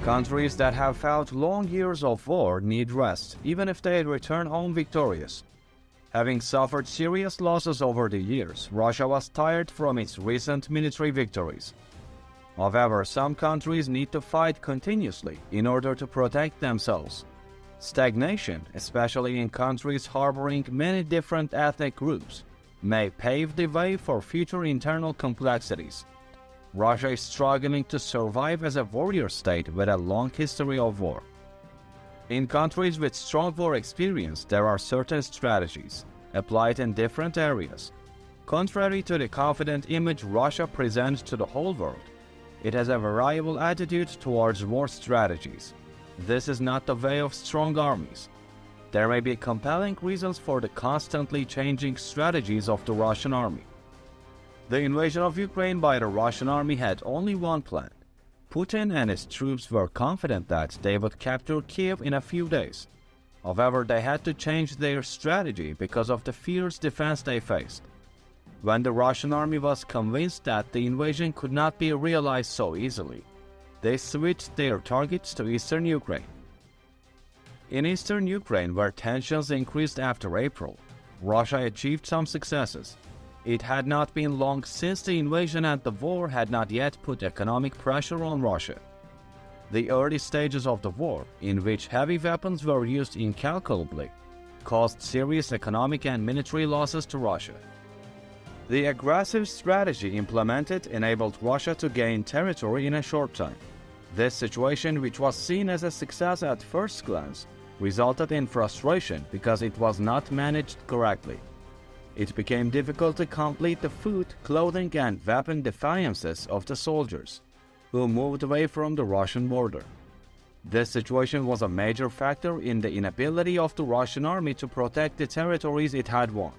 Countries that have fought long years of war need rest, even if they return home victorious. Having suffered serious losses over the years, Russia was tired from its recent military victories. However, some countries need to fight continuously in order to protect themselves. Stagnation, especially in countries harboring many different ethnic groups, may pave the way for future internal complexities. Russia is struggling to survive as a warrior state with a long history of war. In countries with strong war experience, there are certain strategies applied in different areas. Contrary to the confident image Russia presents to the whole world, it has a variable attitude towards war strategies. This is not the way of strong armies. There may be compelling reasons for the constantly changing strategies of the Russian army. The invasion of Ukraine by the Russian army had only one plan. Putin and his troops were confident that they would capture Kiev in a few days. However, they had to change their strategy because of the fierce defense they faced. When the Russian army was convinced that the invasion could not be realized so easily, they switched their targets to eastern Ukraine. In eastern Ukraine, where tensions increased after April, Russia achieved some successes. It had not been long since the invasion, and the war had not yet put economic pressure on Russia. The early stages of the war, in which heavy weapons were used incalculably, caused serious economic and military losses to Russia. The aggressive strategy implemented enabled Russia to gain territory in a short time. This situation, which was seen as a success at first glance, resulted in frustration because it was not managed correctly. It became difficult to complete the food, clothing, and weapon deficiencies of the soldiers, who moved away from the Russian border. This situation was a major factor in the inability of the Russian army to protect the territories it had won.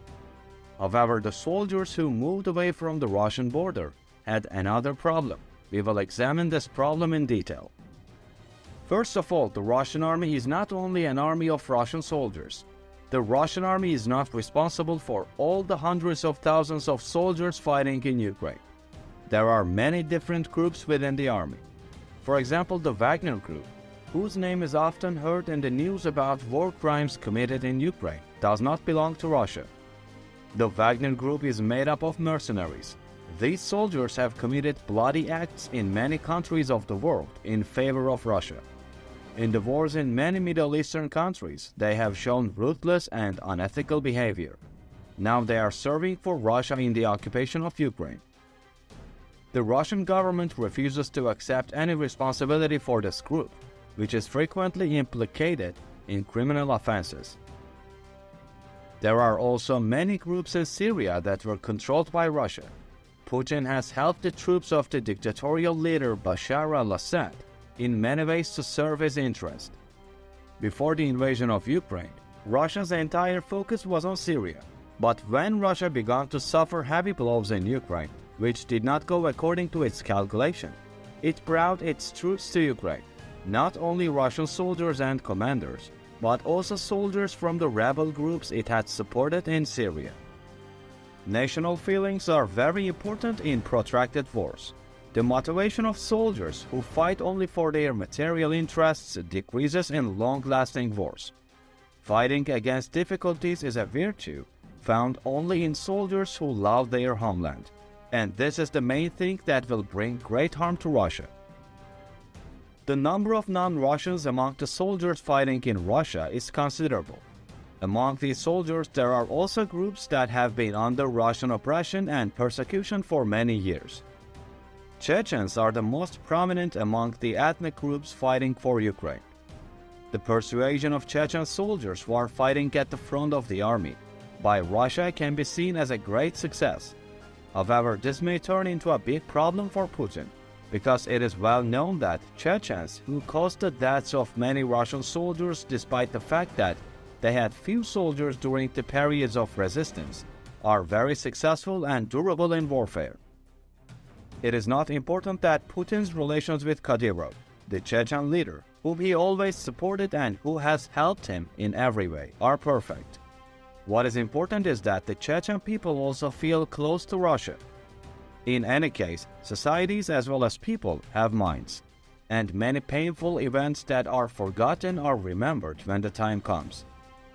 However, the soldiers who moved away from the Russian border had another problem. We will examine this problem in detail. First of all, the Russian army is not only an army of Russian soldiers. The Russian army is not responsible for all the hundreds of thousands of soldiers fighting in Ukraine. There are many different groups within the army. For example, the Wagner Group, whose name is often heard in the news about war crimes committed in Ukraine, does not belong to Russia. The Wagner Group is made up of mercenaries. These soldiers have committed bloody acts in many countries of the world in favor of Russia. In the wars in many Middle Eastern countries, they have shown ruthless and unethical behavior. Now they are serving for Russia in the occupation of Ukraine. The Russian government refuses to accept any responsibility for this group, which is frequently implicated in criminal offenses. There are also many groups in Syria that were controlled by Russia. Putin has helped the troops of the dictatorial leader Bashar al-Assad in many ways to serve his interest. Before the invasion of Ukraine, Russia's entire focus was on Syria. But when Russia began to suffer heavy blows in Ukraine, which did not go according to its calculation, it brought its troops to Ukraine. Not only Russian soldiers and commanders, but also soldiers from the rebel groups it had supported in Syria. National feelings are very important in protracted wars. The motivation of soldiers who fight only for their material interests decreases in long-lasting wars. Fighting against difficulties is a virtue found only in soldiers who love their homeland, and this is the main thing that will bring great harm to Russia. The number of non-Russians among the soldiers fighting in Russia is considerable. Among these soldiers, there are also groups that have been under Russian oppression and persecution for many years. Chechens are the most prominent among the ethnic groups fighting for Ukraine. The persuasion of Chechen soldiers who are fighting at the front of the army by Russia can be seen as a great success. However, this may turn into a big problem for Putin, because it is well known that Chechens, who caused the deaths of many Russian soldiers despite the fact that they had few soldiers during the periods of resistance, are very successful and durable in warfare. It is not important that Putin's relations with Kadyrov, the Chechen leader, whom he always supported and who has helped him in every way, are perfect. What is important is that the Chechen people also feel close to Russia. In any case, societies as well as people have minds. and many painful events that are forgotten are remembered when the time comes.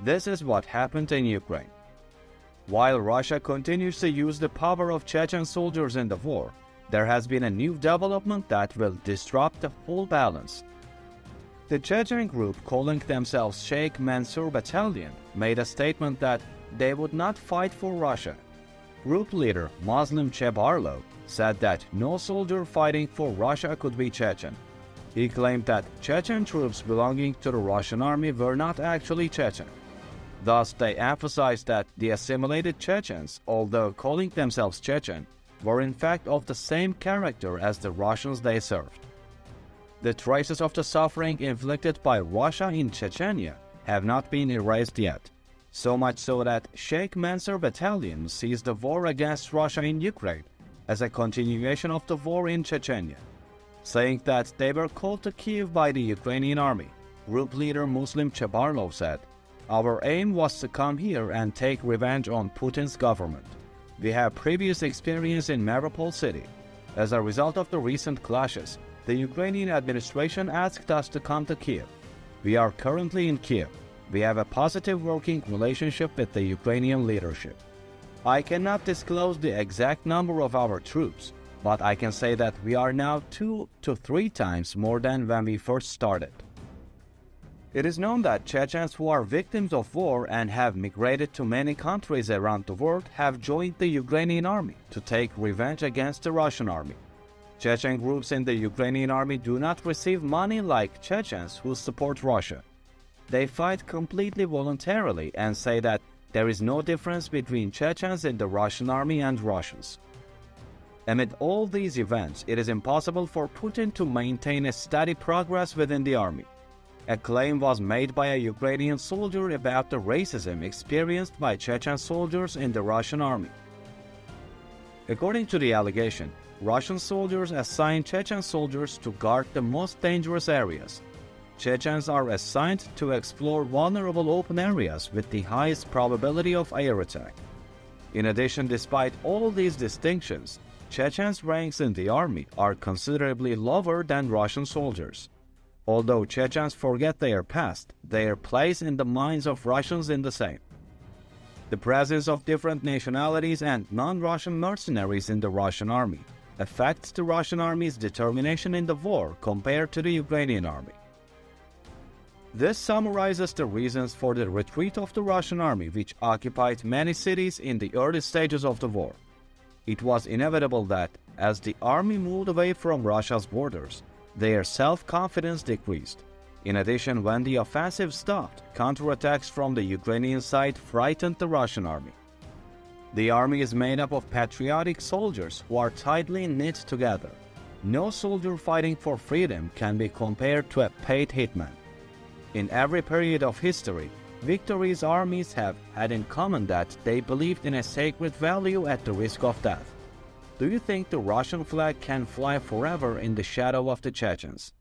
This is what happened in Ukraine. While Russia continues to use the power of Chechen soldiers in the war, there has been a new development that will disrupt the whole balance. The Chechen group, calling themselves Sheikh Mansour Battalion, made a statement that they would not fight for Russia. Group leader Muslim Chebarlo said that no soldier fighting for Russia could be Chechen. He claimed that Chechen troops belonging to the Russian army were not actually Chechen. Thus, they emphasized that the assimilated Chechens, although calling themselves Chechen, were in fact of the same character as the Russians they served. The traces of the suffering inflicted by Russia in Chechnya have not been erased yet, so much so that Sheikh Mansour Battalion sees the war against Russia in Ukraine as a continuation of the war in Chechnya, saying that they were called to Kiev by the Ukrainian army. Group leader Muslim Chebarlo said, "Our aim was to come here and take revenge on Putin's government. We have previous experience in Mariupol city. As a result of the recent clashes, the Ukrainian administration asked us to come to Kiev. We are currently in Kiev. We have a positive working relationship with the Ukrainian leadership. I cannot disclose the exact number of our troops, but I can say that we are now 2 to 3 times more than when we first started." It is known that Chechens who are victims of war and have migrated to many countries around the world have joined the Ukrainian army to take revenge against the Russian army. Chechen groups in the Ukrainian army do not receive money like Chechens who support Russia. They fight completely voluntarily and say that there is no difference between Chechens in the Russian army and Russians. Amid all these events, it is impossible for Putin to maintain a steady progress within the army. A claim was made by a Ukrainian soldier about the racism experienced by Chechen soldiers in the Russian army. According to the allegation, Russian soldiers assign Chechen soldiers to guard the most dangerous areas. Chechens are assigned to explore vulnerable open areas with the highest probability of air attack. In addition, despite all these distinctions, Chechens' ranks in the army are considerably lower than Russian soldiers. Although Chechens forget their past, their place in the minds of Russians is the same. The presence of different nationalities and non-Russian mercenaries in the Russian army affects the Russian army's determination in the war compared to the Ukrainian army. This summarizes the reasons for the retreat of the Russian army, which occupied many cities in the early stages of the war. It was inevitable that, as the army moved away from Russia's borders, their self-confidence decreased. In addition, when the offensive stopped, counterattacks from the Ukrainian side frightened the Russian army. The army is made up of patriotic soldiers who are tightly knit together. No soldier fighting for freedom can be compared to a paid hitman. In every period of history, victories armies have had in common that they believed in a sacred value at the risk of death. Do you think the Russian flag can fly forever in the shadow of the Chechens?